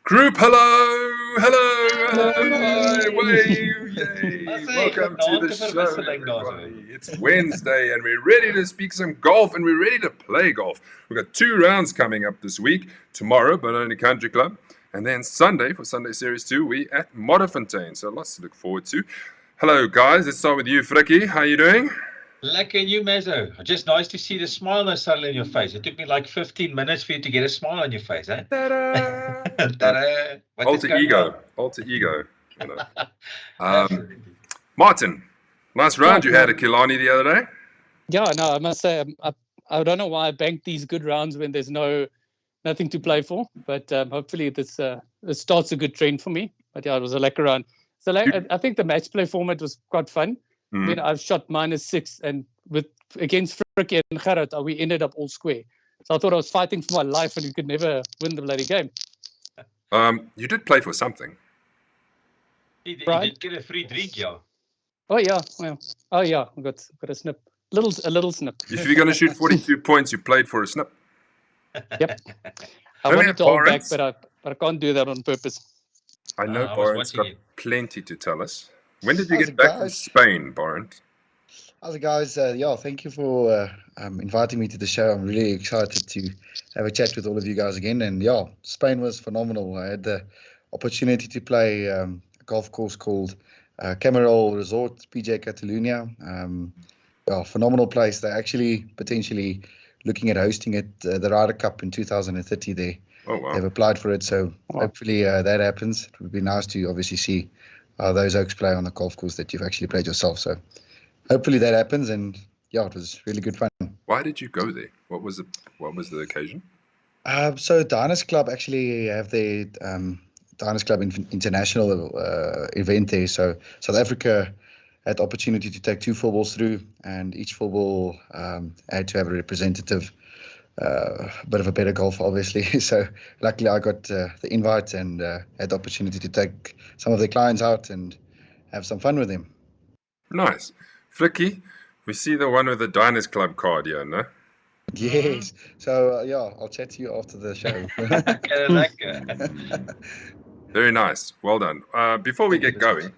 Group, hi, wave, yay! Welcome to the show, everybody. It's Wednesday, and we're ready to speak some golf, and we're ready to play golf. We've got 2 rounds coming up this week. Tomorrow, Benoni Country Club, and then Sunday for Sunday Series 2, we at Modderfontein. So lots to look forward to. Hello, guys. Let's start with you, Frikkie. How are you doing? Lekker, you, Mezzo. Just nice to see the smile now suddenly on your face. It took me like 15 minutes for you to get a smile on your face, eh? Ta-da! Ta-da! Alter ego. You know. Martin, nice round you had at Killarney the other day. Yeah, no, I must say, I don't know why I banked these good rounds when there's nothing to play for, but hopefully this starts a good trend for me. But yeah, it was a lekker round. So I think the match play format was quite fun. I mean, I've shot -6, and against Frikkie and Gerrit, we ended up all square. So I thought I was fighting for my life, and you could never win the bloody game. You did play for something. You did get a free drink, yeah. Oh yeah, well, I got a snip, a little snip. If you're going to shoot 42 points, you played for a snip. Yep. I wanted to hold back, but I can't do that on purpose. I know Barent's got plenty to tell us. When did you get back from Spain, Barent? How's it, guys? Thank you for inviting me to the show. I'm really excited to have a chat with all of you guys again. And yeah, Spain was phenomenal. I had the opportunity to play a golf course called Camarol Resort, PJ Catalunya. Phenomenal place. They're actually potentially looking at hosting it, the Ryder Cup in 2030 there. Oh, wow. They've applied for it, so hopefully that happens. It would be nice to obviously see those Oaks play on a golf course that you've actually played yourself. So hopefully that happens, and yeah, it was really good fun. Why did you go there? What was the occasion? So Diners Club actually have their Diners Club International event there. So South Africa had the opportunity to take 2 footballs through, and each football had to have a representative. Bit of a better golfer, obviously. So luckily I got the invite and had the opportunity to take some of the clients out and have some fun with them. Nice. Frikkie, we see the one with the Diners Club card here, no? Yes. So I'll chat to you after the show. Very nice. Well done. Before we get going,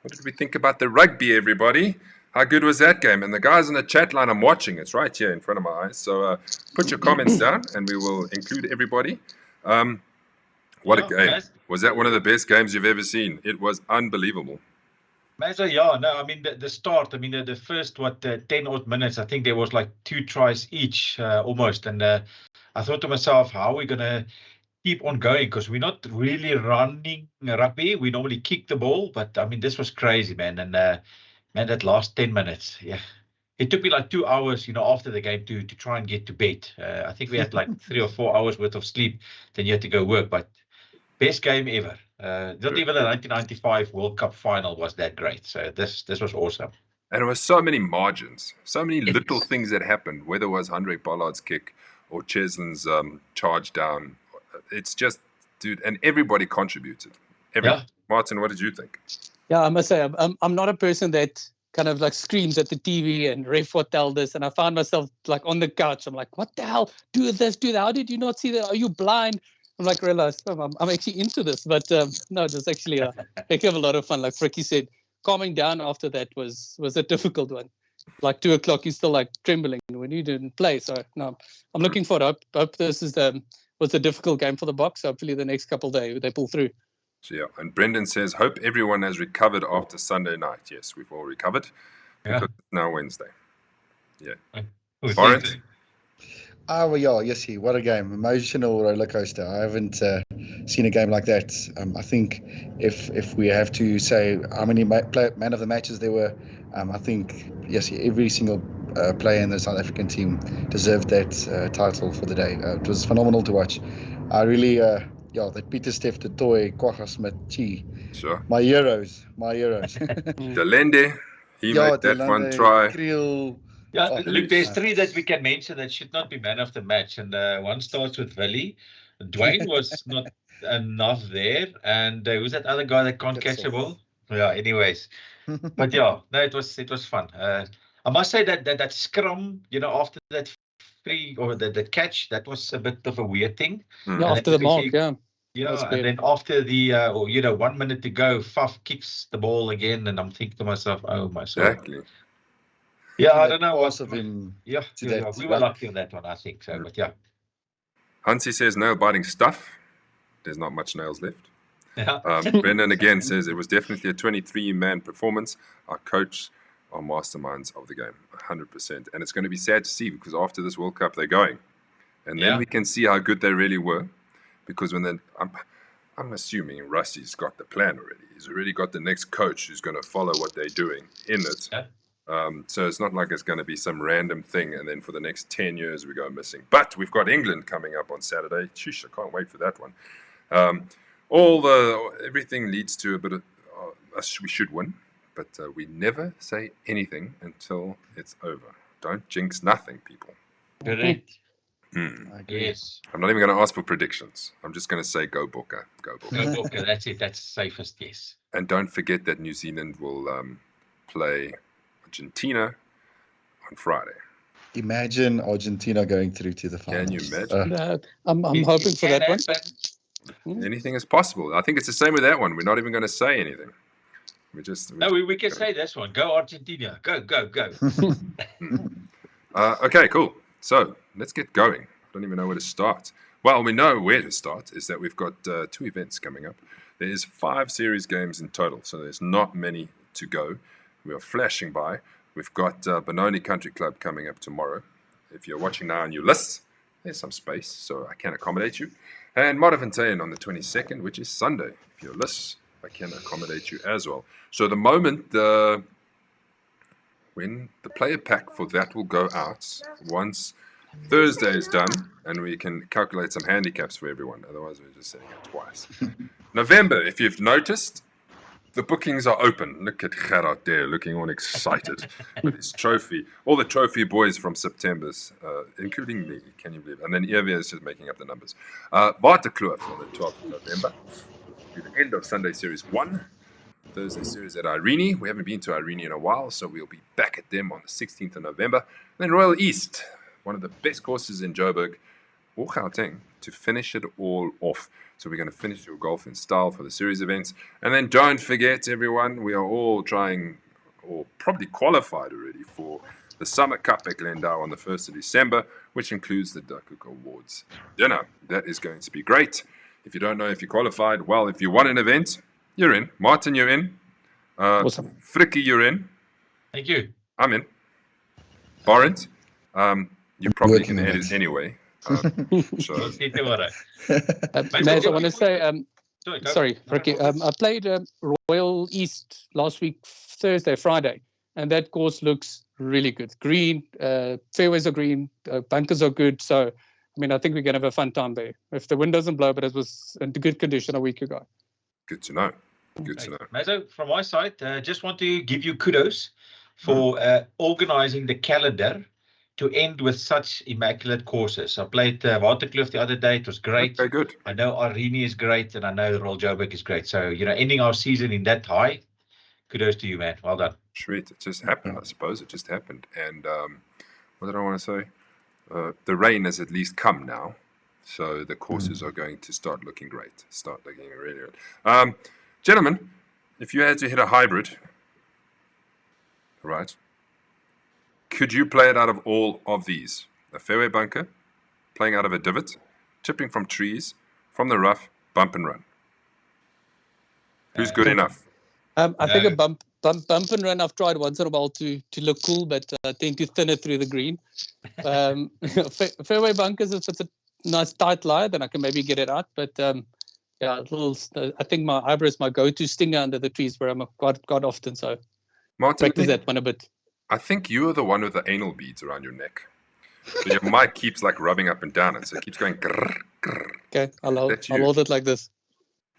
what did we think about the rugby, everybody? How good was that game? And the guys in the chat line, I'm watching. It's right here in front of my eyes. So put your comments down, and we will include everybody. What a game. Was that one of the best games you've ever seen? It was unbelievable. Mazza, yeah. No, I mean, the start, I mean, the first, 10 odd minutes, I think there was like 2 tries each almost. And I thought to myself, how are we going to keep on going? Because we're not really running rugby. We normally kick the ball. But, I mean, this was crazy, man. And man, that last 10 minutes, yeah. It took me like 2 hours, after the game to try and get to bed. I think we had like 3 or 4 hours worth of sleep. Then you had to go work. But best game ever. Not even the 1995 World Cup final was that great. So this was awesome. And there were so many margins, so many little things that happened, whether it was Hendrik Ballard's kick or Cheslin's charge down. It's just, dude, and everybody contributed. Martin, what did you think? Yeah, I must say, I'm not a person that kind of like screams at the TV and ref what tell this. And I found myself like on the couch. I'm like, what the hell? Do this, do that. How did you not see that? Are you blind? I'm like, realized I'm actually into this. But no, it was actually a heck of a lot of fun. Like Frikkie said, calming down after that was a difficult one. Like 2 o'clock, you're still like trembling when you didn't play. So no, I'm looking forward. Hope this was a difficult game for the Boks. Hopefully the next couple of days they pull through. So, yeah, and Brendan says, hope everyone has recovered after Sunday night. Yes, we've all recovered because it's now Wednesday. Yeah. Barent? Yes, what a game. Emotional roller coaster. I haven't seen a game like that. I think if we have to say how many man of the matches there were, I think, yes, every single player in the South African team deserved that title for the day. It was phenomenal to watch. I really... that Peter Steph, the Toy, Kwagga Smith, Chi. Sure. My heroes. Delende, he made that one try. Kriel. Yeah, look, there's 3 that we can mention that should not be man of the match. And one starts with Willie. Dwayne was not enough there. And who's that other guy that can't catch a ball? Yeah, anyways. But yeah, no, it was fun. I must say that scrum, after that free or the catch, that was a bit of a weird thing. Yeah, after the mark, yeah. Yeah, and then after the, 1 minute to go, Faf kicks the ball again, and I'm thinking to myself, oh my God. Exactly. Yeah, I don't know what of him. Yeah, we were lucky on that one, I think so. But yeah. Hansi says nail-biting stuff. There's not much nails left. Yeah. Brendan again says it was definitely a 23-man performance. Our coach are masterminds of the game, 100%. And it's going to be sad to see because after this World Cup, they're going. And then we can see how good they really were. Because when I'm assuming Rusty's got the plan already. He's already got the next coach who's going to follow what they're doing in it. Yeah. So it's not like it's going to be some random thing and then for the next 10 years we go missing. But we've got England coming up on Saturday. Sheesh, I can't wait for that one. Everything leads to a bit of us. We should win, but we never say anything until it's over. Don't jinx nothing, people. Correct. Yes. I'm not even going to ask for predictions. I'm just going to say go Bokke. Go Bokke. Go Bokke. That's it. That's safest. Yes. And don't forget that New Zealand will play Argentina on Friday. Imagine Argentina going through to the finals. Can you imagine? I'm hoping for that one. Anything is possible. I think it's the same with that one. We're not even going to say anything. We can say this one. Go Argentina. Go. Okay, cool. So let's get going. I don't even know where to start. Well, we know where to start is that we've got 2 events coming up. There is 5 series games in total, so there's not many to go. We are flashing by. We've got Benoni Country Club coming up tomorrow. If you're watching now on your list, there's some space, so I can accommodate you. And Modderfontein on the 22nd, which is Sunday. If you're list, I can accommodate you as well. So the moment when the player pack for that will go out, once Thursday is done, and we can calculate some handicaps for everyone. Otherwise, we're just setting it twice. November, if you've noticed, the bookings are open. Look at Gerard there, looking all excited with his trophy. All the trophy boys from September's, including me, can you believe it? And then Evia is just making up the numbers. Waterkloof on the 12th of November. It'll be the end of Sunday Series 1. Thursday Series at Irene. We haven't been to Irene in a while, so we'll be back at them on the 16th of November. And then Royal East, one of the best courses in Joburg or Gauteng, to finish it all off. So we're going to finish your golf in style for the series events. And then don't forget, everyone, we are all trying, or probably qualified already, for the Summer Cup at Glendow on the 1st of December, which includes the Duckhook Awards dinner. That is going to be great. If you don't know if you qualified, well, if you won an event, you're in. Martin, you're in. Awesome. Frikkie, you're in. Thank you. I'm in. Barent, you probably can edit anyway. So. Maz, I want to say, sorry, Frikkie, I played Royal East last week, Thursday, Friday, and that course looks really good. Green, fairways are green, bunkers are good. So, I mean, I think we're going to have a fun time there. If the wind doesn't blow, but it was in good condition a week ago. Good to know. Good to know. Mazo, from my side, just want to give you kudos for organizing the calendar to end with such immaculate courses. I played Waterkloof the other day. It was great. Okay, good. I know Irene is great, and I know Royal Joburg is great. So, ending our season in that high, kudos to you, man. Well done. Sweet. It just happened, I suppose. It just happened. And what did I want to say? The rain has at least come now. So the courses are going to start looking great. Start looking really good. Gentlemen, if you had to hit a hybrid, right, could you play it out of all of these? A fairway bunker, playing out of a divot, chipping from trees, from the rough, bump and run. Who's good enough? I think a bump and run I've tried once in a while to look cool, but I tend to thin it through the green. Fairway bunkers, if it's a nice tight lie, then I can maybe get it out. But I think my hybrid is my go-to stinger under the trees where I'm quite often. So Martin, practice that one a bit. I think you are the one with the anal beads around your neck. So your mic keeps like rubbing up and down, and so it keeps going grrr, grrr. Okay, I'll hold it like this.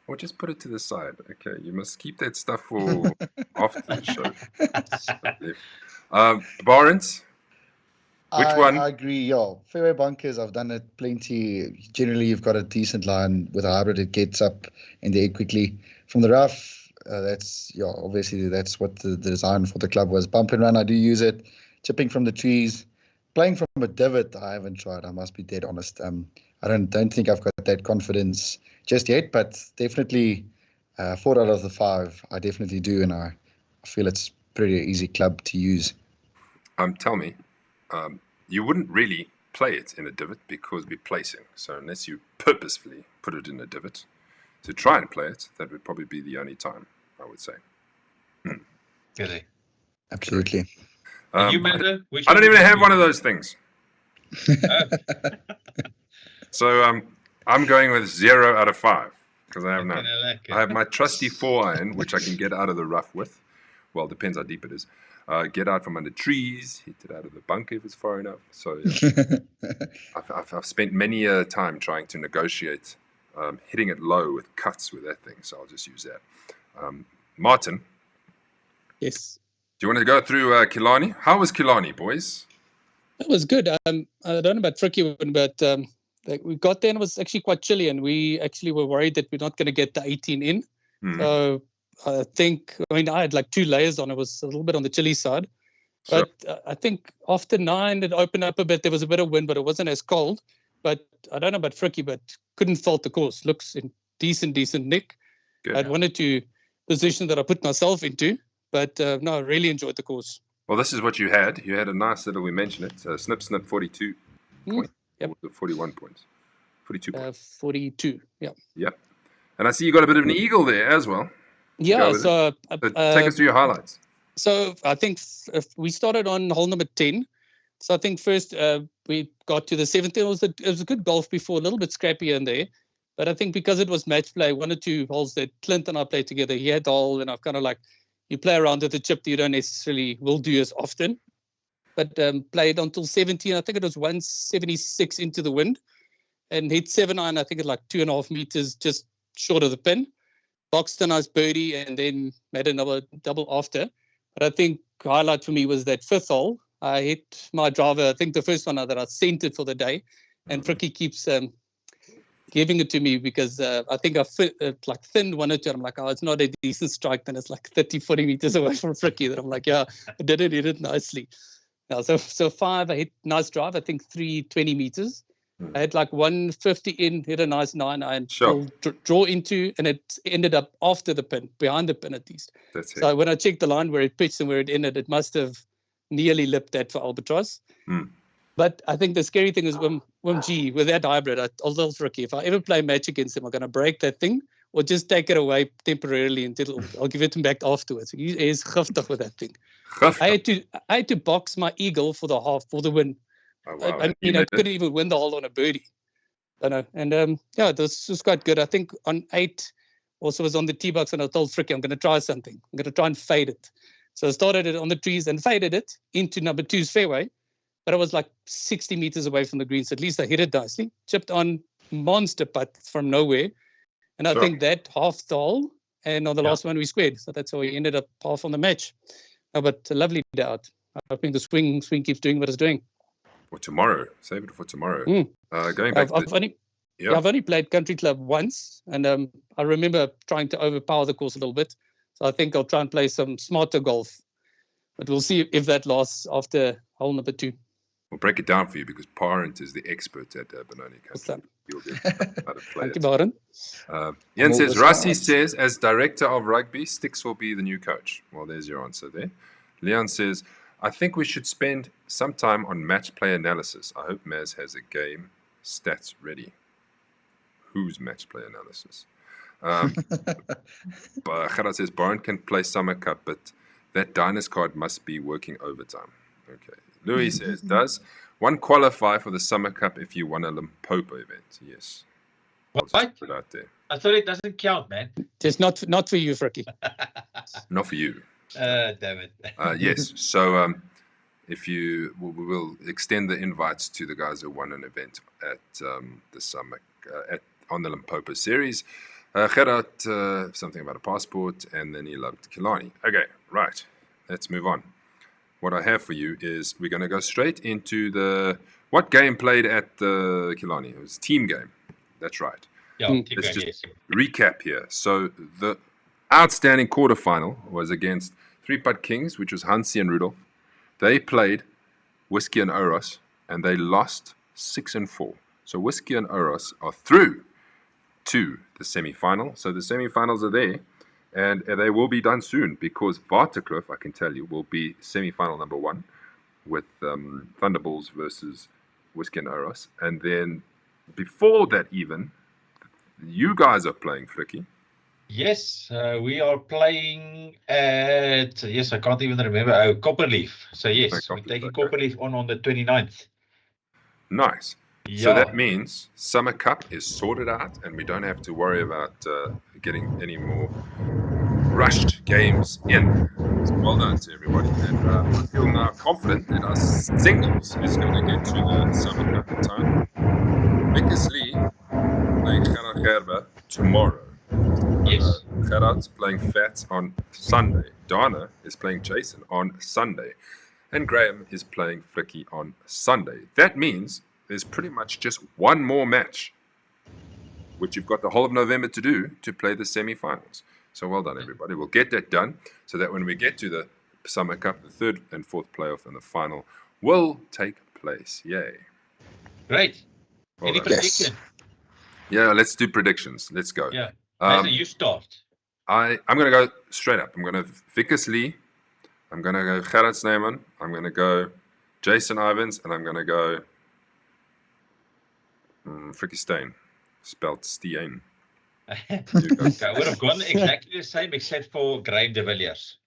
Or just put it to the side. Okay, you must keep that stuff for after the show. Barents, which one? I agree, yeah. Fairway bunkers, I've done it plenty. Generally, you've got a decent line. With a hybrid, it gets up in the air quickly. From the rough, obviously that's what the design for the club was. Bump and run, I do use it. Chipping from the trees. Playing from a divot, I haven't tried. I must be dead honest. I don't think I've got that confidence just yet, but definitely 4 out of the 5 I definitely do, and I feel it's pretty easy club to use. Tell me, you wouldn't really play it in a divot because we're placing. So unless you purposefully put it in a divot to try and play it, that would probably be the only time, I would say. Really? Absolutely. And you, I Manda? don't even have one of those things. So I'm going with 0 out of 5 because I have none. I have my trusty 4-iron, which I can get out of the rough with. Well, depends how deep it is. Get out from under trees, hit it out of the bunker if it's far enough. So yeah. I've spent many a time trying to negotiate hitting it low with cuts with that thing. So I'll just use that. Martin. Yes. Do you want to go through Killarney? How was Killarney, boys? That was good. I don't know about Frikkie, but we got there and it was actually quite chilly, and we actually were worried that we're not going to get the 18 in. Mm. So I had like 2 layers on. It was a little bit on the chilly side. Sure. But I think after 9, it opened up a bit. There was a bit of wind, but it wasn't as cold. But I don't know about Frikkie, but couldn't fault the course. Looks in decent nick. Good. I'd wanted to position that I put myself into, but no, I really enjoyed the course. Well, this is what you had. You had a nice little, we mentioned it, snip, 42 points. Yep. Or 41 points. 42 points. 42, yeah. Yep. And I see you got a bit of an eagle there as well. Yeah, so take us through your highlights. So I think we started on hole number 10. So I think first we got to the 7th. It was a good golf before, a little bit scrappy in there. But I think because it was match play, 1 or 2 holes that Clint and I played together, he had the hole, and I've kind of like, you play around with the chip that you don't necessarily will do as often. But played until 17. I think it was 176 into the wind, and hit 7-iron, I think at like 2.5 meters just short of the pin. Boxed a nice birdie and then made another double after. But I think highlight for me was that 5th hole. I hit my driver, I think the first one that I sent it for the day, and Frikkie keeps giving it to me because I think I like thinned 1 or 2. I'm like, oh, it's not a decent strike. Then it's like 30, 40 meters away from Frikkie. That I'm like, yeah, I didn't hit it nicely. Now, so 5, I hit nice drive. I think 320 meters. I had like 150 in, hit a nice 9-iron, Sure. draw into, and it ended up after the pin, behind the pin at least. That's it. So when I checked the line where it pitched and where it ended, it must have nearly lipped that for Albatross. Mm. But I think the scary thing is Wim G, with that hybrid, I'll tell Frikkie, if I ever play match against him, I'm going to break that thing or just take it away temporarily until I'll give it him back afterwards. He is giftig with that thing. I had to box my eagle for the half, for the win. Oh, wow. I mean, I couldn't even win the hole on a birdie. I know. And yeah, this was quite good. I think on 8 also was on the tee box, and I told Frikkie, I'm going to try something. I'm going to try and fade it. So I started it on the trees and faded it into number 2's fairway. But I was like 60 meters away from the green. So at least I hit it nicely. Chipped on monster putt from nowhere. And I think that half the hole, and on the last one we squared. So that's how we ended up half on the match. But a lovely day out. I think the swing keeps doing what it's doing. For tomorrow. Save it for tomorrow. Going back I've only played Country Club once, and I remember trying to overpower the course a little bit. So I think I'll try and play some smarter golf. But we'll see if that lasts after hole number 2. We'll break it down for you because Parent is the expert at Benoni Country. You'll get how to play Thank you, Baron. Jan says, Rassi says, as director of rugby, Sticks will be the new coach. Well, there's your answer there. Leon says, I think we should spend some time on match play analysis. I hope Maz has a game stats ready. Whose match play analysis? Gerard says, Baron can play Summer Cup, but that Diners card must be working overtime. Okay. Louis says, does one qualify for the Summer Cup if you won a Limpopo event? Yes. What? Put it out there. I thought it doesn't count, man. Just not for you, Frikkie. Not for you. Damn it. Yes. So we will extend the invites to the guys who won an event at the summer on the Limpopo series. Gerard, something about a passport, and then he loved Killarney. Okay, right. Let's move on. What I have for you is we're going to go straight into what game played at the Killarney. It was a team game. That's right. Yeah, let's just recap here. So the outstanding quarterfinal was against 3-Putt Kings, which was Hansi and Rudolph. They played Whiskey and Oros, and they lost 6-4. So Whiskey and Oros are through to the semi-final. So the semi-finals are there, and they will be done soon because Waterkloof, I can tell you, will be semi-final number 1 with Thunderballs versus Whiskey and Oros. And then before that even, you guys are playing, Fricky. Yes, we are playing at, yes, I can't even remember, Copperleaf. So yes, we're taking Copperleaf on the 29th. Nice. Yeah. So that means Summer Cup is sorted out and we don't have to worry about getting any more rushed games in. So well done to everybody. And I feel now confident that our singles is going to get to the Summer Cup in time. Bickersley playing Gerard Gerber tomorrow. Yes. Gerard's playing Fats on Sunday. Dana is playing Jason on Sunday. And Graham is playing Fricky on Sunday. That means there's pretty much just one more match, which you've got the whole of November to do to play the semi-finals. So well done, everybody. We'll get that done so that when we get to the Summer Cup, the 3rd and 4th playoff and the final will take place. Yay. Great. Well Any done. prediction? Yeah, let's do predictions. Let's go. Yeah. You start. I'm going to go straight up. I'm going to Vickers Lee. I'm going to go Gerard Snyman. I'm going to go Jason Ivans. And I'm going to go Fricky Steyn. Spelled Steen. I would have gone exactly the same except for Graham de Villiers.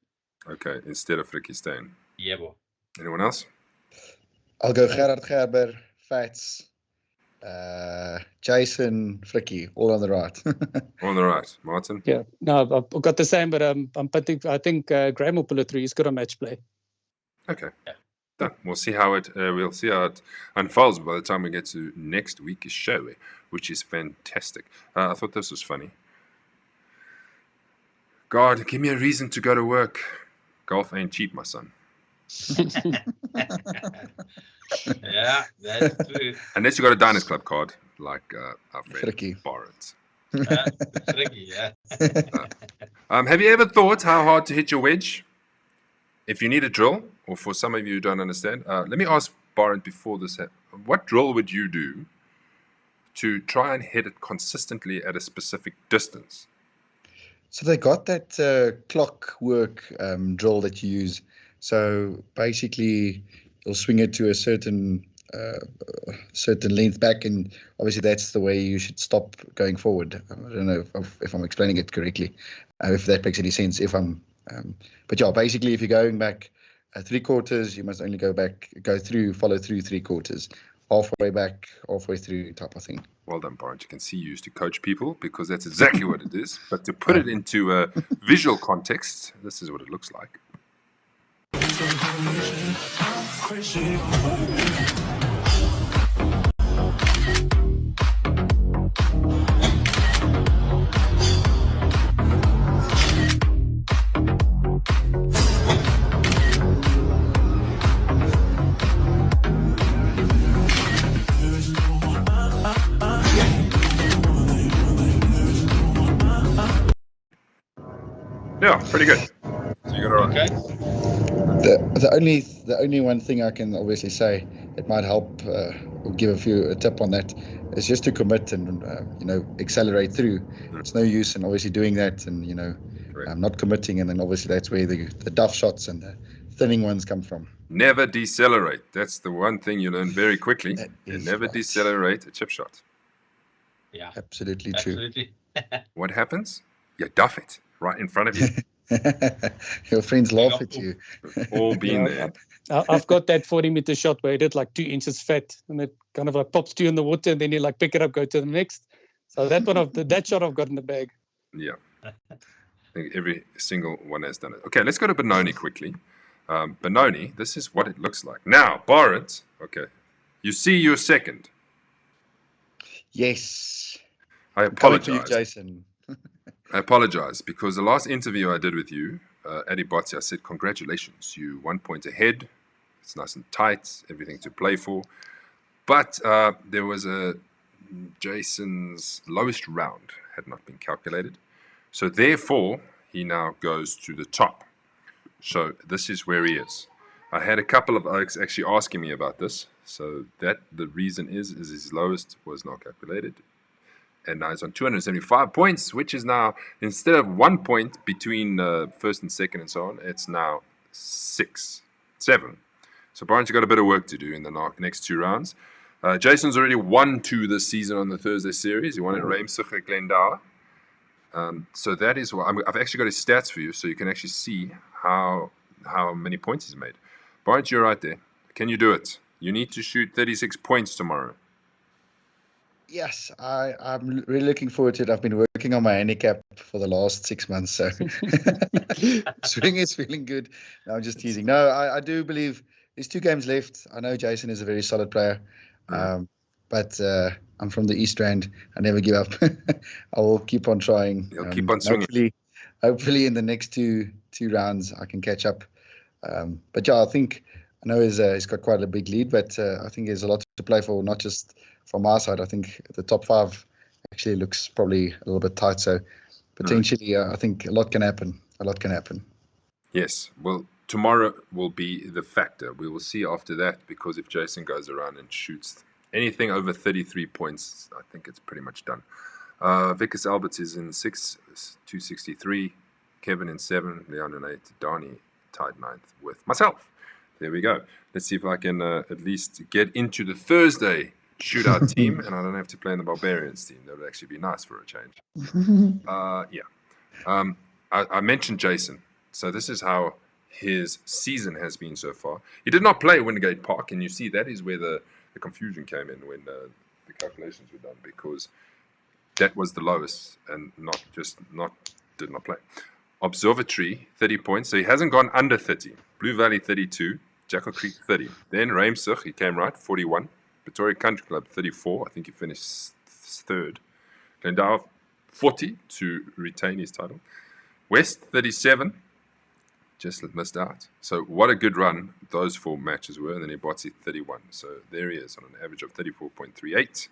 Okay, instead of Fricky Steyn. Yeah, boy. Anyone else? I'll go Gerard Gerber, Fats, Jason, Fricky, all on the right. On the right. Martin? Yeah, no, I've got the same, but I think Graham will pull it through. He's got a match play. Okay. Yeah. Done. We'll see how it unfolds by the time we get to next week's show, which is fantastic. I thought this was funny. God, give me a reason to go to work. Golf ain't cheap, my son. Yeah, that's true. Unless you got a Diners Club card, like our friend Fricky. Barrett. Tricky, yeah. Have you ever thought how hard to hit your wedge? If you need a drill, or for some of you who don't understand, let me ask Barrett before this. What drill would you do to try and hit it consistently at a specific distance? So they got that clockwork drill that you use. So basically, you'll swing it to a certain length back, and obviously that's the way you should stop going forward. I don't know if I'm explaining it correctly, if that makes any sense. But yeah, basically, if you're going back 3/4, you must only follow through 3/4, halfway back, halfway through type of thing. Well done, Barrett. You can see you used to coach people because that's exactly what it is. But to put it into a visual context, this is what it looks like. Yeah, pretty good. So you got it right. Okay. The only one thing I can obviously say it might help or give a tip on that is just to commit and accelerate through. It's no use in obviously doing that and not committing, and then obviously that's where the duff shots and the thinning ones come from. Never decelerate. That's the one thing you learn very quickly. You never right. decelerate a chip shot. Yeah. Absolutely true. Absolutely. What happens? You duff it right in front of you. Your friends laugh at you. We've all been there. I've got that 40-meter shot where I did like 2 inches fat, and it kind of like pops 2 in the water, and then you like pick it up, go to the next. So that shot I've got in the bag. Yeah. I think every single one has done it. Okay, let's go to Benoni quickly. Benoni, this is what it looks like. Now, Barrett, okay, you see you're second. Yes. I Coming to you, apologize. Jason. I apologize because the last interview I did with you, Eddie Botzi, I said, congratulations, you 1 point ahead. It's nice and tight, everything to play for. But there was Jason's lowest round had not been calculated. So therefore, he now goes to the top. So this is where he is. I had a couple of oaks actually asking me about this. So that the reason is his lowest was not calculated. And now he's on 275 points, which is now, instead of 1 point between first and second and so on, it's now 7. So Barnes, you've got a bit of work to do in the next 2 rounds. Jason's already won 2 this season on the Thursday series. He won at Reimsig at Glendower. So that is what I've actually got his stats for you, so you can actually see how many points he's made. Barnes, you're right there. Can you do it? You need to shoot 36 points tomorrow. Yes, I'm really looking forward to it. I've been working on my handicap for the last 6 months, so swing is feeling good. No, I'm just teasing. No, I do believe there's 2 games left. I know Jason is a very solid player, but I'm from the East Rand. I never give up. I will keep on trying. You'll keep on swinging. Hopefully in the next two rounds I can catch up. But yeah, I know he's got quite a big lead, but I think there's a lot to play for, not just from our side. I think the top 5 actually looks probably a little bit tight. So potentially, I think a lot can happen. Yes. Well, tomorrow will be the factor. We will see after that, because if Jason goes around and shoots anything over 33 points, I think it's pretty much done. Vickers Alberts is in 6, 263. Kevin in 7, Leon in 8. Donnie tied 9th with myself. There we go. Let's see if I can at least get into the Thursday shootout team, and I don't have to play in the Barbarians team. That would actually be nice for a change. I mentioned Jason. So this is how his season has been so far. He did not play Wingate Park, and you see that is where the confusion came in when the calculations were done, because that was the lowest and did not play. Observatory, 30 points. So he hasn't gone under 30. Blue Valley, 32. Jackal Creek, 30. Then Reimsig, he came right, 41. Pretoria Country Club, 34. I think he finished 3rd. Glendower, 40 to retain his title. West, 37. Just missed out. So what a good run those 4 matches were. And then Ibotsi, 31. So there he is on an average of 34.38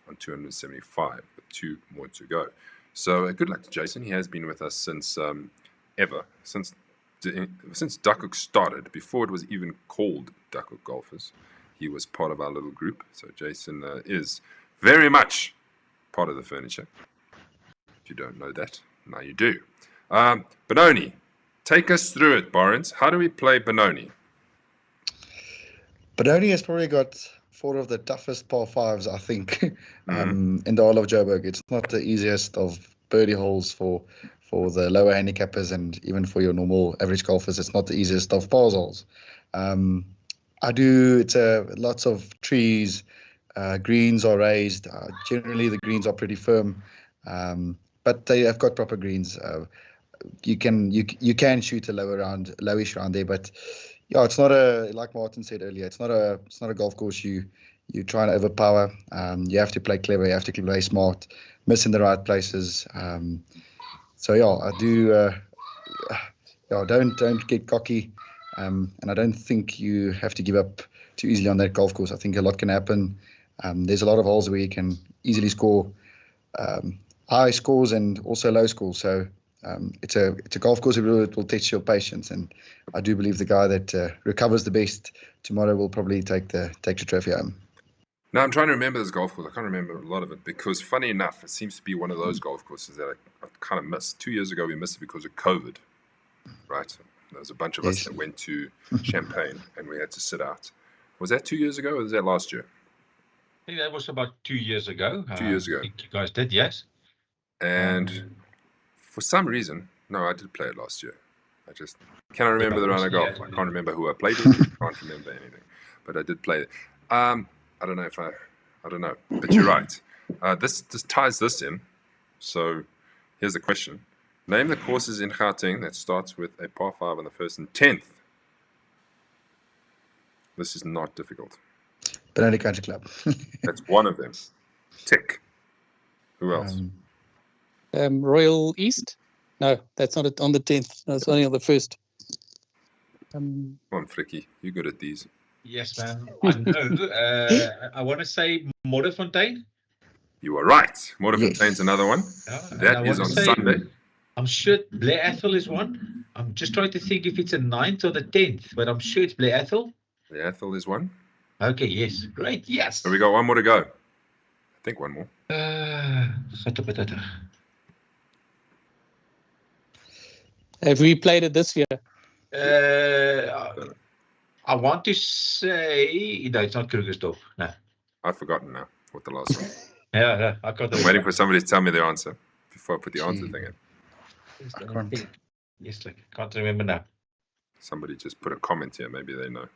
on 275 with 2 more to go. So good luck to Jason. He has been with us since since Duckhook started, before it was even called Duckhook Golfers. He was part of our little group. So Jason is very much part of the furniture. If you don't know that, now you do. Benoni, take us through it, Barnes. How do we play Benoni? Benoni has probably got 4 of the toughest par 5s, I think, in the whole of Joburg. It's not the easiest of birdie holes for the lower handicappers, and even for your normal average golfers, it's not the easiest of par holes. It's lots of trees, greens are raised. Generally, the greens are pretty firm, but they have got proper greens. You can shoot a lowish round there, but yeah, it's not like Martin said earlier, it's not a golf course you try and overpower. You have to play clever, you have to play smart, miss in the right places. So yeah, I do. Don't get cocky, and I don't think you have to give up too easily on that golf course. I think a lot can happen. There's a lot of holes where you can easily score high scores and also low scores. So it's a golf course that will test your patience, and I do believe the guy that recovers the best tomorrow will probably take the trophy home. Now, I'm trying to remember this golf course. I can't remember a lot of it, because funny enough, it seems to be one of those golf courses that I kind of missed. 2 years ago, we missed it because of COVID, right? There was a bunch of us that went to Champagne and we had to sit out. Was that 2 years ago, or was that last year? I think that was about 2 years ago. 2 years ago. I think you guys did, yes. And for some reason, no, I did play it last year. I just cannot remember the round of golf. I can't remember who I played with. I can't remember anything. But I did play it. I don't know. But you're right. This ties this in. So here's the question. Name the courses in Gauteng that starts with a par 5 on the 1st and 10th. This is not difficult. Benoni Country Club. That's one of them. Tick. Who else? Royal East? No, that's not on the 10th. That's only on the 1st. Come on, Fricky. You're good at these. Yes, man. I know. I want to say Modderfontein. You are right. Modderfontein's another one. That is on Sunday. I'm sure Blair Athol is one. I'm just trying to think if it's the 9th or the 10th, but I'm sure it's Blair Athol. Blair Athol is one. Okay, yes. Great, yes. So we got one more to go. I think one more. Have we played it this year? I want to say no, it's not Krugersdorp. No. I've forgotten now what the last one. Yeah, I got. I'm waiting for somebody to tell me the answer before I put the answer thing in. I can't. Yes, like, can't remember now. Somebody just put a comment here. Maybe they know.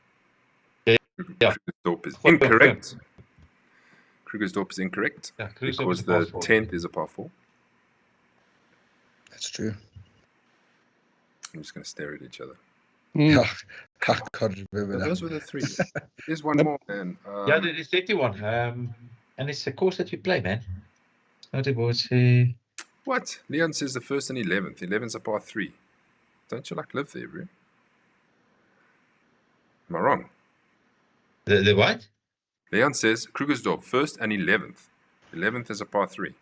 Yeah. Krugersdorp is incorrect. Krugersdorp is incorrect Yeah, because the 10th is a par 4. That's true. I'm just going to stare at each other. Yeah, I can't remember that. Those were the 3. There's one more, man. Yeah, there's 31. And it's a course that we play, man. Not about What? Leon says the 1st and 11th. 11's a par 3. Don't you live there, bro? Am I wrong? the what? Leon says Krugersdorp 1st and 11th. 11th is a par 3.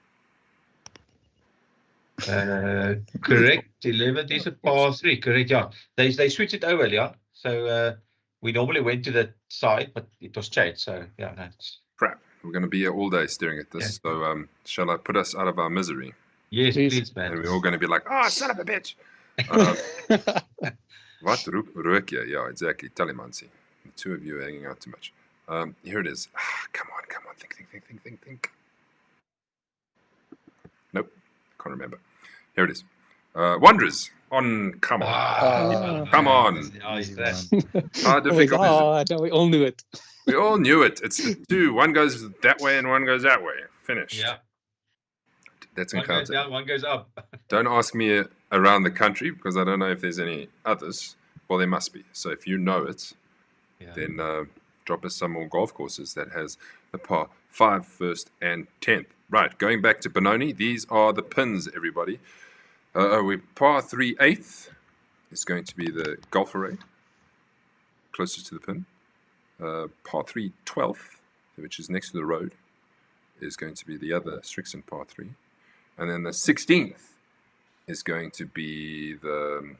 Correct. 11th is a par 3. Correct, yeah. They switched it over, Leon. So we normally went to the side, but it was changed. So yeah, that's Crap. We're going to be here all day staring at this. Yeah. So shall I put us out of our misery? yes, please, And man. we're all going to be like, oh, son of a bitch. What? Rukia? Yeah, exactly. Talimansi. The two of you are hanging out too much. Here it is. Come on. Think. Nope. Can't remember. Here it is. Wanderers on Come On. Come on. Oh, he's pressed. How difficult is it? I know, we all knew it. We all knew it. It's the 2. One goes that way and one goes that way. Finished. Yeah. That's One goes encountered. down, one goes up. Don't ask me around the country because I don't know if there's any others. Well, there must be. So if you know it, Yeah. then drop us some more golf courses that has the par 5, 1st, and 10th. Right, going back to Benoni, these are the pins, everybody. We par 3, 8th is going to be the golf array, closest to the pin. Par 3, 12th, which is next to the road, is going to be the other Strixon par 3. And then the 16th is going to be the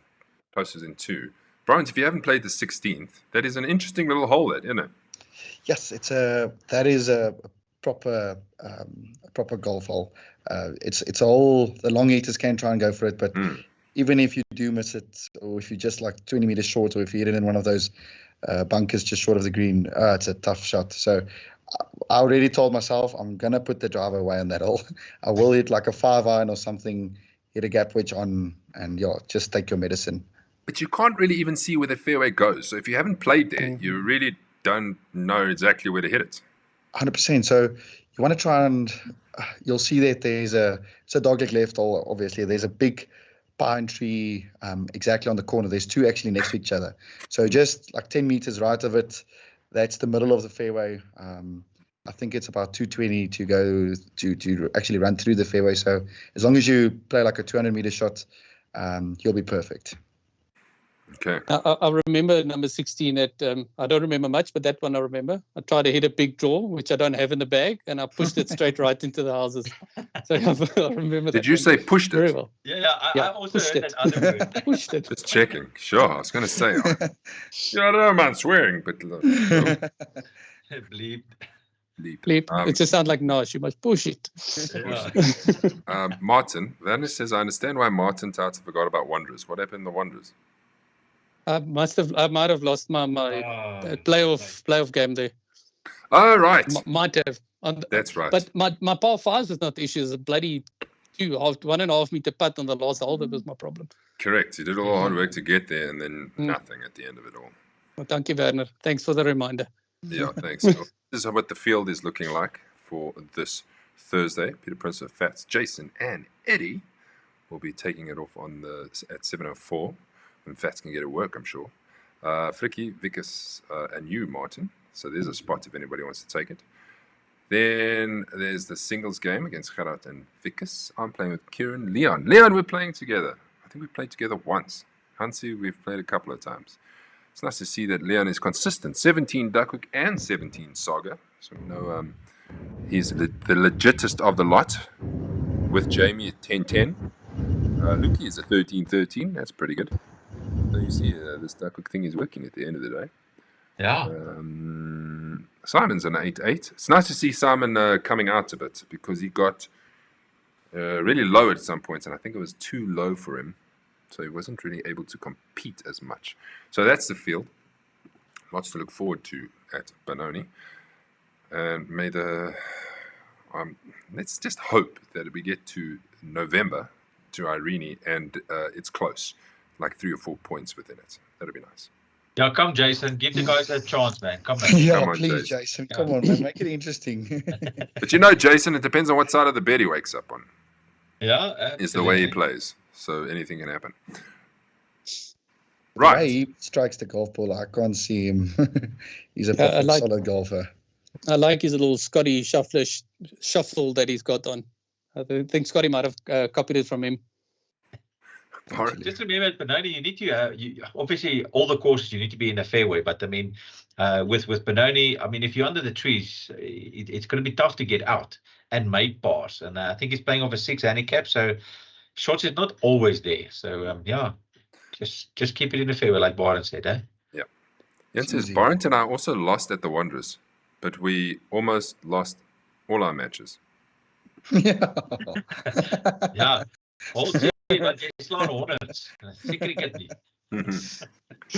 closest in 2. Brian, if you haven't played the 16th, that is an interesting little hole there, isn't it? Yes, that is a proper golf hole. It's all the long eaters can try and go for it, but even if you do miss it, or if you're just like 20 meters short, or if you hit it in one of those bunkers just short of the green, it's a tough shot. So I already told myself I'm gonna put the driver away on that hole. I will hit like a 5-iron or something, hit a gap wedge on, and yeah, just take your medicine. But you can't really even see where the fairway goes. So if you haven't played there, you really don't know exactly where to hit it. 100%. So you want to try and you'll see that it's a dogleg left hole. Obviously, there's a big pine tree exactly on the corner. There's 2 actually next to each other. So just like 10 meters right of it, that's the middle of the fairway. I think it's about 220 to go to actually run through the fairway. So as long as you play like a 200-meter shot, you'll be perfect. Okay. I remember number 16 at, I don't remember much, but that one I remember. I tried to hit a big draw, which I don't have in the bag, and I pushed it straight right into the houses. So I remember that. Did you say pushed very it? well? I also heard that other word. Pushed it. Just checking. Sure, I was going to say. I don't know about swearing, but no. Bleep. Bleep. It just sounds like Nosh. You must push it. Yeah. Martin, Vanessa says, I understand why Martin Tata forgot about Wanderers. What happened in the Wanderers? I might have lost my playoff game there. Oh, right. Might have. That's right. But my par 5 was not the issue. It was a bloody 1.5 meter putt on the last hole. That was my problem. Correct. You did all the hard work to get there and then nothing at the end of it all. Well, thank you, Werner. Thanks for the reminder. Yeah, thanks. This is what the field is looking like for this Thursday. Peter Prince of Fats, Jason, and Eddie will be taking it off at 7:04. And Fats can get to work, I'm sure. Fricky, Vickers, and you, Martin. So there's a spot if anybody wants to take it. Then there's the singles game against Gerard and Vickers. I'm playing with Kieran, Leon. Leon, we're playing together. I think we played together once. Hansi, we've played a couple of times. It's nice to see that Leon is consistent. 17 Duckhook and 17 Saga. So we know he's the legitest of the lot. With Jamie at 10-10. Lukey is a 13-13. That's pretty good. So you see, this Duckhook thing is working at the end of the day. Yeah. Simon's an 8-8. It's nice to see Simon coming out a bit because he got really low at some points, and I think it was too low for him. So he wasn't really able to compete as much. So that's the field. Lots to look forward to at Benoni. And may the... let's just hope that we get to November, to Irene, and it's close. Like 3 or 4 points within it. That'd be nice. Yeah, come, Jason. Give the guys a chance, man. Come on. Yeah, Come on, please, Jason. Jason. Come on, man. Make it interesting. But you know, Jason, it depends on what side of the bed he wakes up on. Yeah. Is the way he plays. So anything can happen. The Right. way he strikes the golf ball, I can't see him. He's a perfect solid golfer. I like his little Scotty shuffle that he's got on. I think Scotty might have copied it from him. Just remember at Benoni, you need to, obviously all the courses you need to be in a fairway, but I mean, with Benoni, I mean, if you're under the trees, it's going to be tough to get out and make pars. And I think he's playing off a 6 handicap, so shots is not always there. So yeah, just keep it in the fairway, like Byron said, eh? Yeah. Jens says, Barrett and I also lost at the Wanderers, but we almost lost all our matches. Yeah. Yeah. But it's not Hornets. Secretly.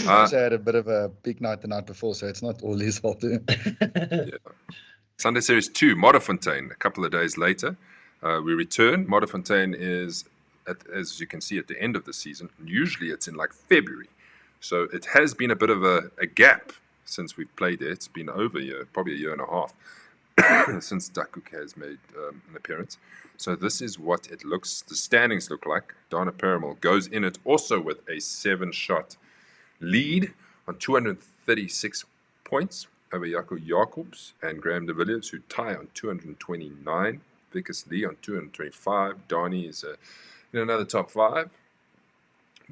Also had a bit of a big night the night before, so it's not all his fault. Yeah. Sunday Series 2, Modderfontein. A couple of days later, we return. Modderfontein is, as you can see, at the end of the season. Usually it's in like February. So it has been a bit of a gap since we've played there. It's been over a year, probably a year and a half, since Duckhook has made an appearance. So this is what it looks, the standings look like. Dana Perimal goes in it also with a 7-shot lead on 236 points over Jaco Jacobs and Graham de Villiers, who tie on 229. Vickers Lee on 225. Donnie is in another top 5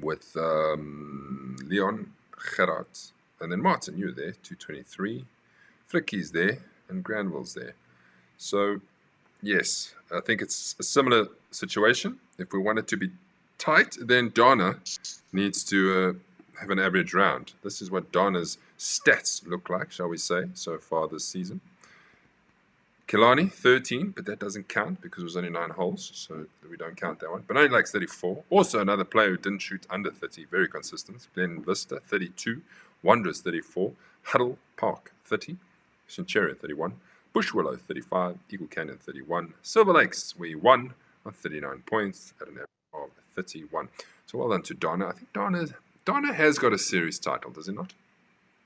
with Leon Gerard. And then Martin, you're there, 223. Fricky's there and Granville's there. So, yes, I think it's a similar situation. If we want it to be tight, then Donna needs to have an average round. This is what Donna's stats look like, shall we say, so far this season. Killarney, 13, but that doesn't count because it was only 9 holes, so we don't count that one. Benoni likes 34. Also another player who didn't shoot under 30, very consistent. Glen Vista, 32. Wanderers, 34. Huddle Park, 30. Centurion, 31. Bushwillow, 35. Eagle Canyon, 31. Silver Lakes, we won on 39 points at an average of 31. So well done to Donna. I think Donna has got a series title, does he not?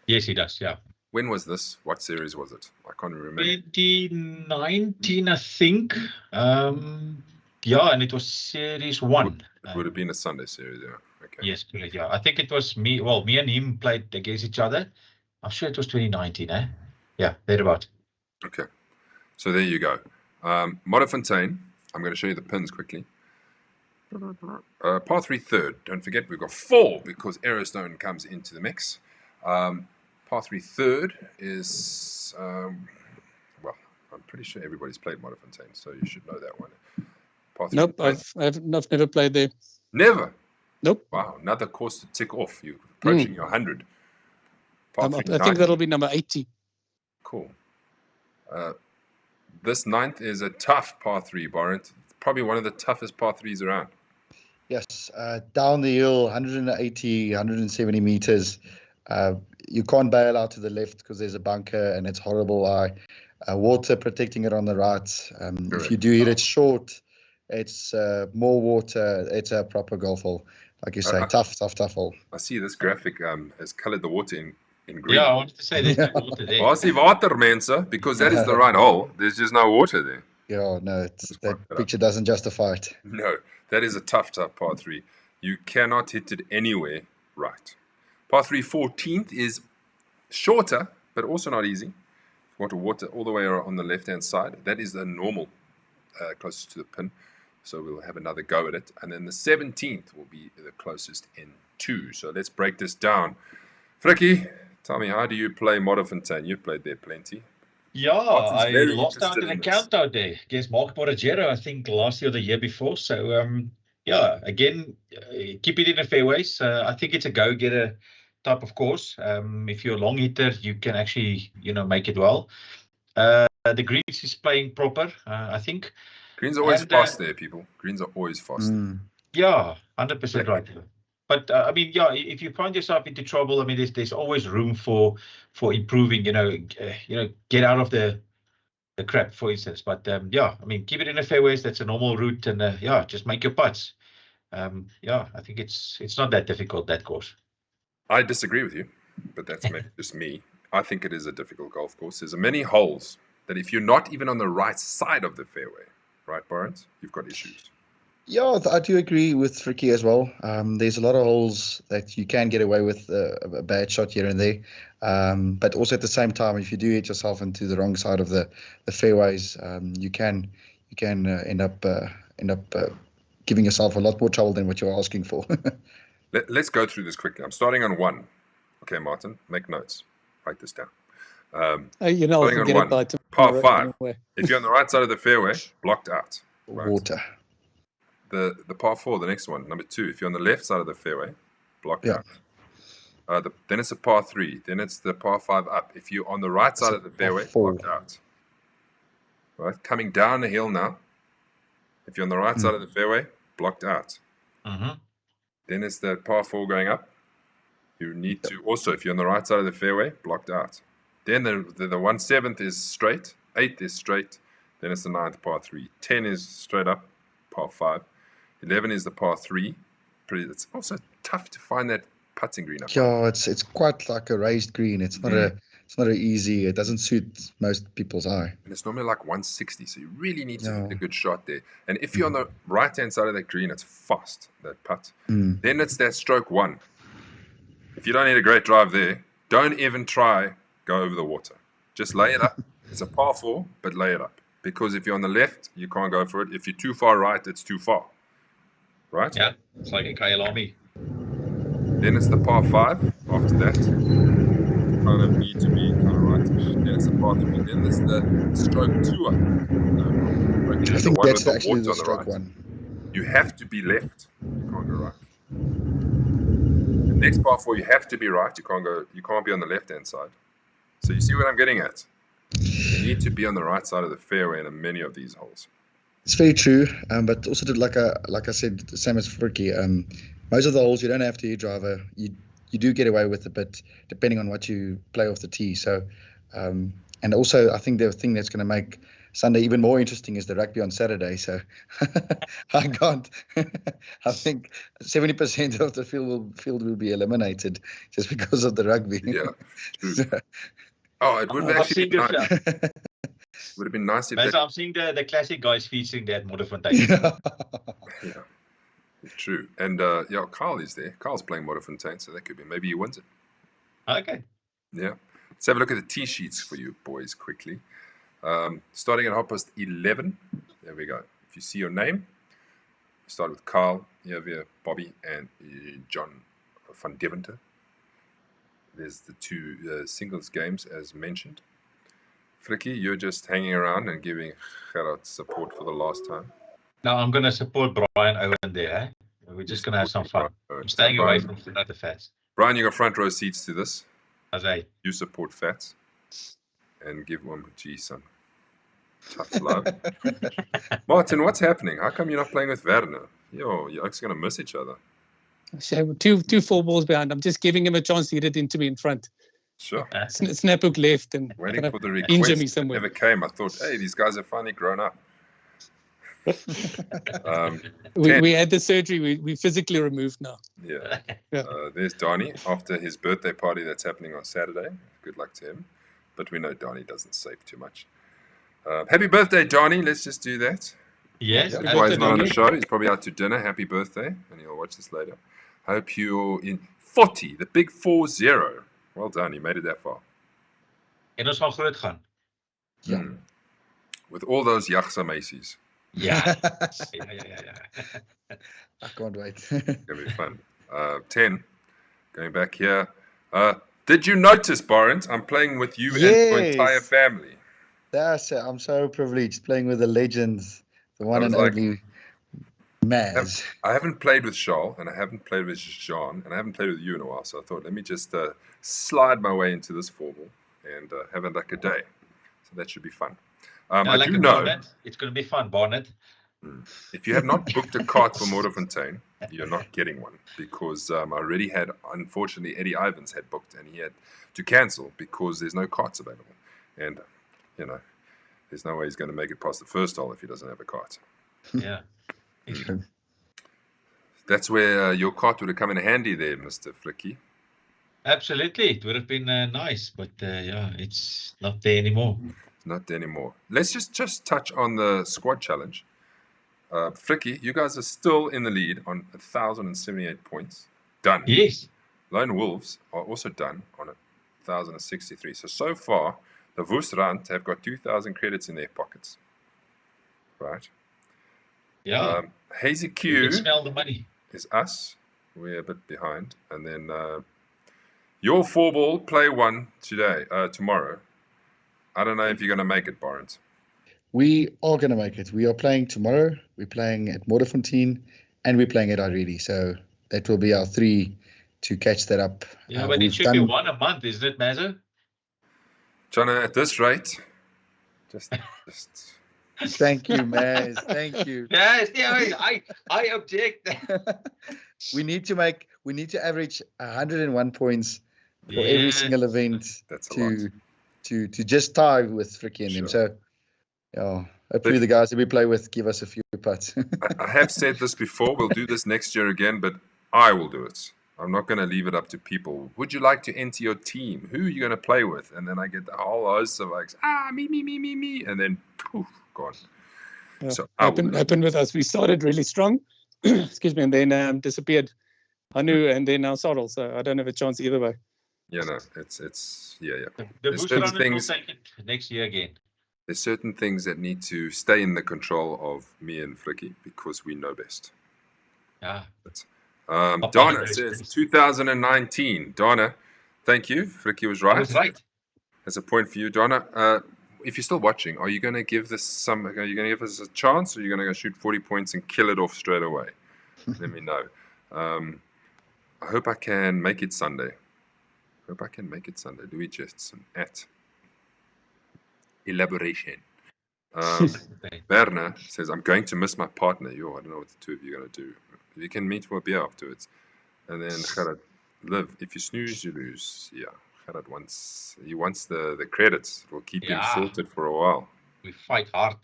Yes, he does, yeah. When was this? What series was it? I can't remember. 2019, I think. Yeah, and it was Series 1. It would have been a Sunday series, yeah. Okay. Yes, correct, yeah. I think it was me. Well, me and him played against each other. I'm sure it was 2019, eh? Yeah, thereabout. Okay. So there you go. Modderfontein. I'm going to show you the pins quickly. Par 3 third. Don't forget, we've got 4 because Aerostone comes into the mix. Par 3 third is, well, I'm pretty sure everybody's played Modderfontein, so you should know that one. Par 3 Nope, I've never played there. Never? Nope. Wow, another course to tick off. You're approaching your 100. I think that'll be number 80. Cool. This 9th is a tough par 3, Barrett. Probably one of the toughest par 3s around. Yes, down the hill, 180, 170 meters. You can't bail out to the left because there's a bunker and it's horrible. Water protecting it on the right. If you do hit it short, it's more water. It's a proper golf hole. Like you say, tough hole. I see this graphic has colored the water in green. Yeah, I wanted to say there's no water there. Well, I see water, mensa, because that is the right hole. There's just no water there. Yeah, no, that picture doesn't justify it. No, that is a tough par 3. You cannot hit it anywhere right. Par 3 14th is shorter, but also not easy. Water all the way on the left-hand side. That is the normal, closest to the pin. So we'll have another go at it. And then the 17th will be the closest in 2. So let's break this down. Fricky, tell me, how do you play Modderfontein? You've played there plenty. Yeah, I lost out in a count out there against Mark Borragero, I think last year or the year before. So, yeah, again, keep it in the fairways. I think it's a go-getter type of course. If you're a long hitter, you can actually, make it well. The greens is playing proper, I think. Greens are always fast there, people. Greens are always fast. Yeah, 100% right. But I mean, yeah, if you find yourself into trouble, I mean, there's always room for improving. Get out of the crap, for instance. But yeah, I mean, keep it in the fairways. That's a normal route, and yeah, just make your putts. Yeah, I think it's not that difficult, that course. I disagree with you, but that's maybe just me. I think it is a difficult golf course. There's many holes that if you're not even on the right side of the fairway, right, Barnes, you've got issues. Yeah, I do agree with Fricky as well. There's a lot of holes that you can get away with a bad shot here and there. But also at the same time, if you do hit yourself into the wrong side of the fairways, you can end up giving yourself a lot more trouble than what you're asking for. Let's go through this quickly. I'm starting on 1. Okay, Martin, make notes. Write this down. Starting on 1, par 5. Anyway. If you're on the right side of the fairway, blocked out. Right? Water. The par 4, the next one, number 2. If you're on the left side of the fairway, blocked out. Then it's a par 3. Then it's the par 5 up. If you're on the right side of the fairway, blocked out. Right, coming down the hill now. If you're on the right side of the fairway, blocked out. Then it's the par 4 going up. You need to also, if you're on the right side of the fairway, blocked out. Then the 1/7 is straight. 8th is straight. Then it's the 9th par 3. 10 is straight up, par 5. 11 is the par 3. It's also tough to find that putting green up. Yeah, it's quite like a raised green. It's not a easy. It doesn't suit most people's eye. And it's normally like 160, so you really need to hit a good shot there. And if you're on the right-hand side of that green, it's fast, that putt. Then it's that stroke 1. If you don't hit a great drive there, don't even try go over the water. Just lay it up. It's a par 4, but lay it up. Because if you're on the left, you can't go for it. If you're too far right, it's too far. Right? Yeah, it's like a Kyalami. Then it's the par 5 after that. Kind of need to be kind of rightish. Then it's the par 3. Then there's the stroke 2, I think. No, I think that's actually the stroke 1. You have to be left. You can't go right. The next par 4, you have to be right. You can't be on the left-hand side. So you see what I'm getting at? You need to be on the right side of the fairway in many of these holes. It's very true, but also like I said, the same as Fricky. Most of the holes you don't have to hit driver. You do get away with it, but depending on what you play off the tee. So, and also I think the thing that's going to make Sunday even more interesting is the rugby on Saturday. So I can't. I think 70% of the field will be eliminated just because of the rugby. Yeah. True. Oh, it would have actually been nice. Would have been nice if I'm seeing the classic guys featuring that Modderfontein. Yeah, true. And Carl is there. Carl's playing Modderfontein, so that could be. Maybe he wins it. Okay. Yeah. Let's have a look at the tee sheets for you boys quickly. Starting at 11:30. There we go. If you see your name, start with Carl, here, Bobby, and John van Deventer. There's the 2 singles games as mentioned. Fricky, you're just hanging around and giving Gerard support for the last time. No, I'm going to support Brian Owen there. Eh? We're just going to have some fun. I'm staying away from the Fats. Brian, you got front row seats to this. Okay. You support Fats. And give one some tough love. Martin, what's happening? How come you're not playing with Werner? You're actually going to miss each other. Two 4 balls behind. I'm just giving him a chance to get it into me in front. Sure. Snaphook left and waiting for the request. Injure me somewhere. Never came. I thought, hey, these guys have finally grown up. We had the surgery. We physically removed now. Yeah. There's Donnie after his birthday party that's happening on Saturday. Good luck to him. But we know Donnie doesn't save too much. Happy birthday, Donnie. Let's just do that. Yes. That's why he's not on the show. He's probably out to dinner. Happy birthday. And he'll watch this later. Hope you're in 40, the big 40. Well done. You made it that far. En ons gaan groot gaan. Yeah. With all those Yachsa Macy's. Yeah. I can't wait. It's going to be fun. 10. Going back here. Did you notice, Barent? I'm playing with you and your entire family. I'm so privileged playing with the legends, the one and only Maz. I haven't played with Charles, and I haven't played with Jean, and I haven't played with you in a while. So I thought, let me just slide my way into this four-ball and have a lucky day. So that should be fun. I do know. Barnett. It's going to be fun, Barnett. If you have not booked a cart for Modderfontein, you're not getting one, because I already had, unfortunately, Eddie Ivans had booked, and he had to cancel because there's no carts available. And, there's no way he's going to make it past the first hole if he doesn't have a cart. Yeah. That's where your cart would have come in handy there, Mr. Flicky. Absolutely. It would have been nice, but it's not there anymore. Not there anymore. Let's just touch on the squad challenge. Flicky, you guys are still in the lead on 1,078 points. Done. Yes. Lone Wolves are also done on 1,063. So far, the Woestrand have got 2,000 credits in their pockets. Right? Yeah. Hazy You Q can smell the money. is us. We're a bit behind. And then your four-ball play one tomorrow. I don't know if you're going to make it, Barnes. We are going to make it. We are playing tomorrow. We're playing at Modderfontein, and we're playing at Iridi. So that will be our three to catch that up. Yeah, but it should be one a month, isn't it, Mazza? Jonna, at this rate, just Thank you, Maz. Thank you. Yes, I object. We need to average 101 points for every single event. That's a lot. To just tie with Fricky and them. So, hopefully the guys that we play with give us a few putts. I have said this before. We'll do this next year again, but I will do it. I'm not going to leave it up to people. Would you like to enter your team? Who are you going to play with? And then I get the whole host of like, me. And then, poof, gone. Yeah. So happened with us. We started really strong, excuse me, and then disappeared. Anu and then now Sorrel. So I don't have a chance either way. Yeah, no, it's The There's booster certain runners will take it next year again. There's certain things that need to stay in the control of me and Flicky because we know best. Yeah. Donna says 2019. Donna, thank you. Flicky was right. I was right. That's a point for you, Donna. If you're still watching, are you going to give this Are you going to give us a chance, or are you going to go shoot 40 points and kill it off straight away? Let me know. I hope I can make it Sunday. Louis Jetson at elaboration. Werner says, I'm going to miss my partner. I don't know what the two of you are going to do. You can meet for a beer afterwards. And then Gerard, Liv, if you snooze, you lose. Yeah, Gerard wants the credits. It will keep him sorted for a while. We fight hard.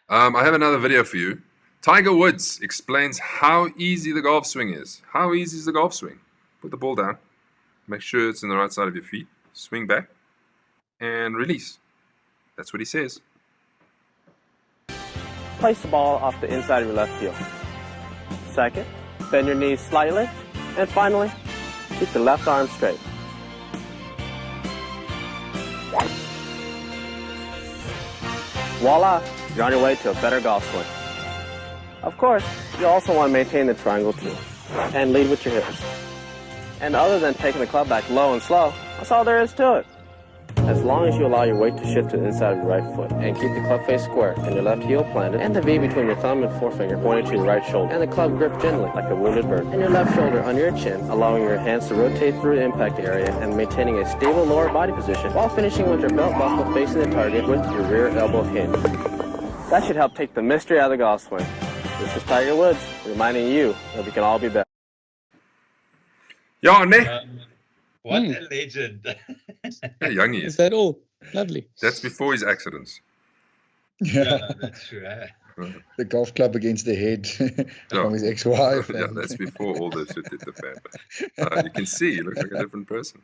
I have another video for you. Tiger Woods explains how easy the golf swing is. How easy is the golf swing? Put the ball down. Make sure it's in the right side of your feet. Swing back. And release. That's what he says. Place the ball off the inside of your left heel. Second, bend your knees slightly. And finally, keep the left arm straight. Voila, you're on your way to a better golf swing. Of course, you also want to maintain the triangle too, and lead with your hips. And other than taking the club back low and slow, that's all there is to it. As long as you allow your weight to shift to the inside of your right foot and keep the club face square and your left heel planted and the V between your thumb and forefinger pointed to your right shoulder and the club grip gently like a wounded bird and your left shoulder under your chin, allowing your hands to rotate through the impact area and maintaining a stable lower body position while finishing with your belt buckle facing the target with your rear elbow hinge. That should help take the mystery out of the golf swing. This is Tiger Woods reminding you that we can all be better. Ja, nee. What a legend. Yeah, young he Is is. that all? Lovely. That's before his accidents. Yeah, that's true. The golf club against the head from his ex-wife. Yeah, that's before all this shit hit the fan. You can see he looks like a different person.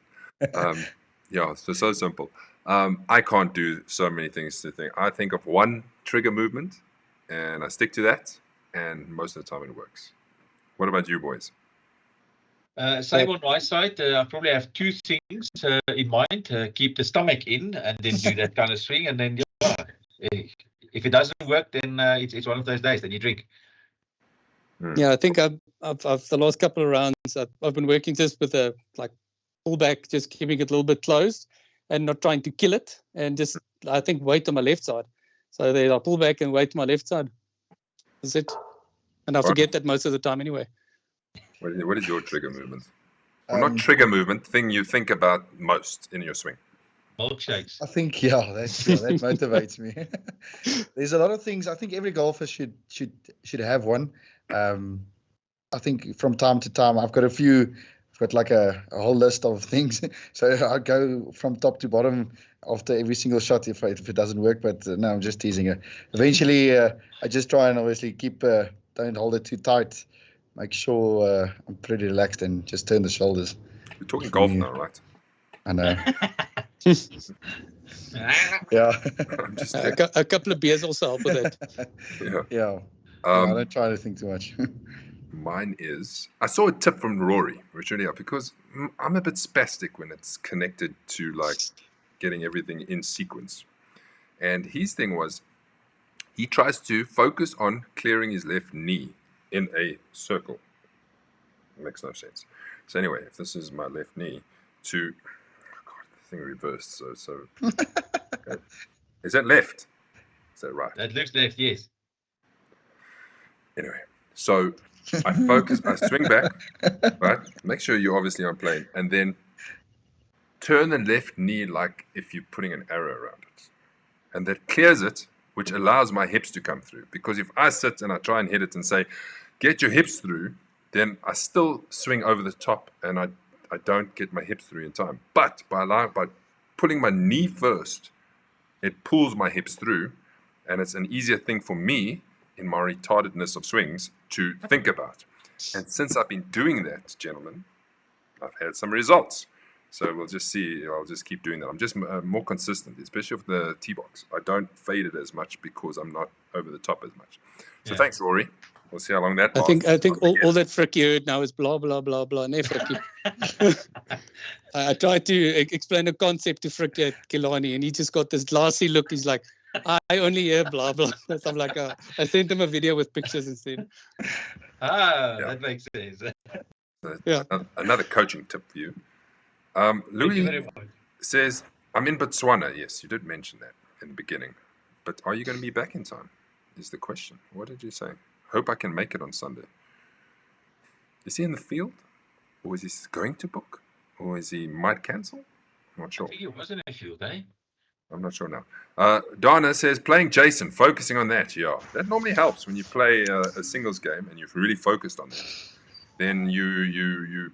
Yeah, so simple. I can't do so many things to think. I think of one trigger movement, and I stick to that, and most of the time it works. What about you boys? Same on my side. I probably have two things in mind. Keep the stomach in and then do that kind of swing. And then, if it doesn't work, then it's one of those days. Then you drink. Yeah, I think I've the last couple of rounds, I've been working just with a pullback, just keeping it a little bit closed and not trying to kill it. And just, I think, weight on my left side. So I'll pull back and weight to my left side. That's it. And I forget that most of the time anyway. What is your trigger movement? Well, not trigger movement, thing you think about most in your swing. Milkshakes. I think that motivates me. There's a lot of things. I think every golfer should have one. I think from time to time I've got a few. I've got like a whole list of things. So I go from top to bottom after every single shot if it doesn't work. But no, I'm just teasing her. Eventually, I just try and obviously keep. Don't hold it too tight. Make sure I'm pretty relaxed and just turn the shoulders. We're talking golf now, right? I know. Yeah. A couple of beers also help with it. Yeah. I don't try to think too much. Mine is, I saw a tip from Rory, which really helped, because I'm a bit spastic when it's connected to like getting everything in sequence. And his thing was, he tries to focus on clearing his left knee in a circle. It makes no sense. So anyway, if this is my left knee, the thing reversed. So okay. Is that left? Is that right? That looks left, yes. Anyway, so I focus, I swing back, right? Make sure you're obviously on plane, and then turn the left knee like if you're putting an arrow around it. And that clears it, which allows my hips to come through. Because if I sit and I try and hit it and say, get your hips through, then I still swing over the top and I don't get my hips through in time. But by pulling my knee first, it pulls my hips through, and it's an easier thing for me in my retardedness of swings to think about. And since I've been doing that, gentlemen, I've had some results. So we'll just see. I'll just keep doing that. I'm just more consistent, especially with the tee box. I don't fade it as much because I'm not over the top as much. So thanks, Rory. We'll see how long that lasts. I think all that Frikkie heard now is blah, blah, blah, blah. Nee, Frikkie. I tried to explain a concept to Frikkie at Killarney, and he just got this glassy look. He's like, I only hear blah, blah. So I'm like, I sent him a video with pictures instead. That makes sense. Another coaching tip for you. Louis says, I'm in Botswana. Yes, you did mention that in the beginning. But are you going to be back in time? Is the question. What did you say? Hope I can make it on Sunday. Is he in the field? Or is he going to book? Or is he might cancel? I'm not sure. I think he was in the field, eh? I'm not sure now. Donna says, playing Jason, focusing on that. Yeah, that normally helps when you play a singles game and you've really focused on that. Then you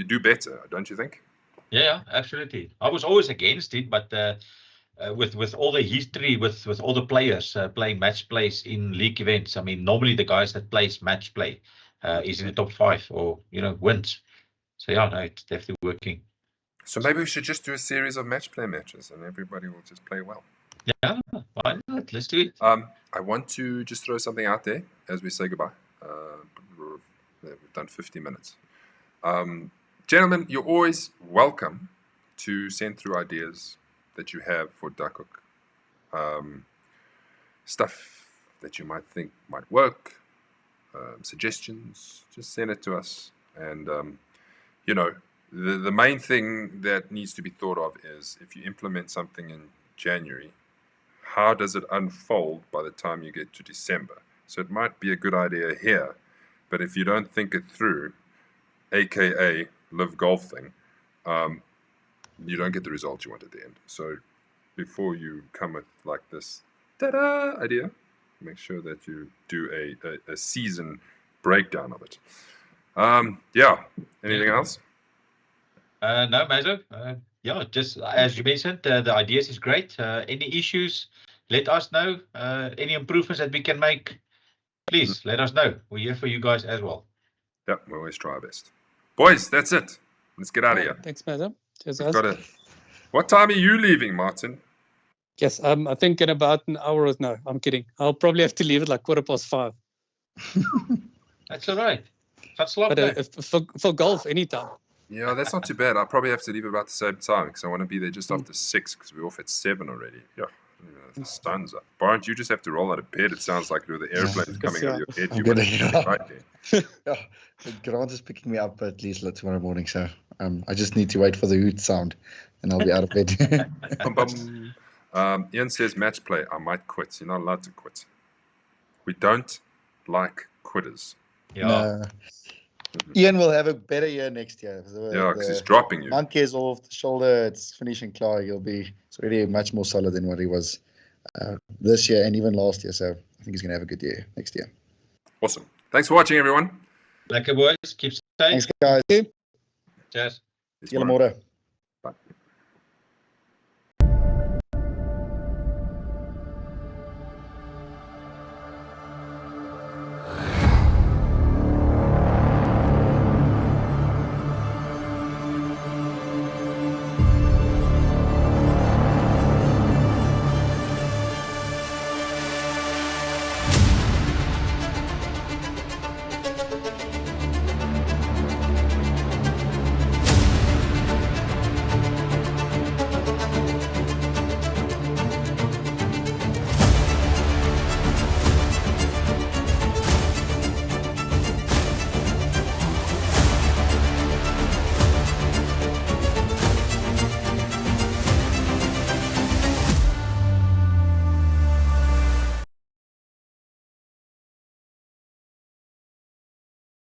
do better, don't you think? Yeah, absolutely. I was always against it, but with all the history, with all the players playing match plays in league events, I mean, normally the guys that plays match play is in the top 5 or wins. So yeah, no, it's definitely working. So maybe we should just do a series of match play matches, and everybody will just play well. Yeah, why not? Let's do it. I want to just throw something out there as we say goodbye. We've done 50 minutes. Gentlemen, you're always welcome to send through ideas that you have for Duckhook. Stuff that you might think might work, suggestions, just send it to us. And, the main thing that needs to be thought of is if you implement something in January, how does it unfold by the time you get to December? So it might be a good idea here, but if you don't think it through, aka live golf thing, you don't get the results you want at the end. So before you come with like this ta-da idea, make sure that you do a season breakdown of it. Anything else? No, Mazo. Just as you mentioned, the ideas is great. Any issues, let us know. Any improvements that we can make, please let us know. We're here for you guys as well. Yeah, we always try our best. Boys, that's it. Let's get out of here. Thanks, Mazo. What time are you leaving, Martin? Yes, I think in about an hour or no, I'm kidding. I'll probably have to leave at like 5:15. That's all right. That's long. But for golf, anytime. Yeah, that's not too bad. I'll probably have to leave about the same time because I want to be there just after 6 because we're off at 7 already. Yeah, the sun's up. Barnes, you just have to roll out of bed. It sounds like the airplane's coming out of your head. Grant is picking me up at least tomorrow morning, so I just need to wait for the hoot sound and I'll be out of bed. Ian says match play. I might quit. You're not allowed to quit. We don't like quitters. Yeah. No. Ian will have a better year next year. Yeah, because he's dropping you. Monkey is off the shoulder. It's finishing Clark. It's already much more solid than what he was this year and even last year. So I think he's going to have a good year next year. Awesome. Thanks for watching, everyone. Lekker boys. Keep safe. Thanks, guys. Cheers. See you later.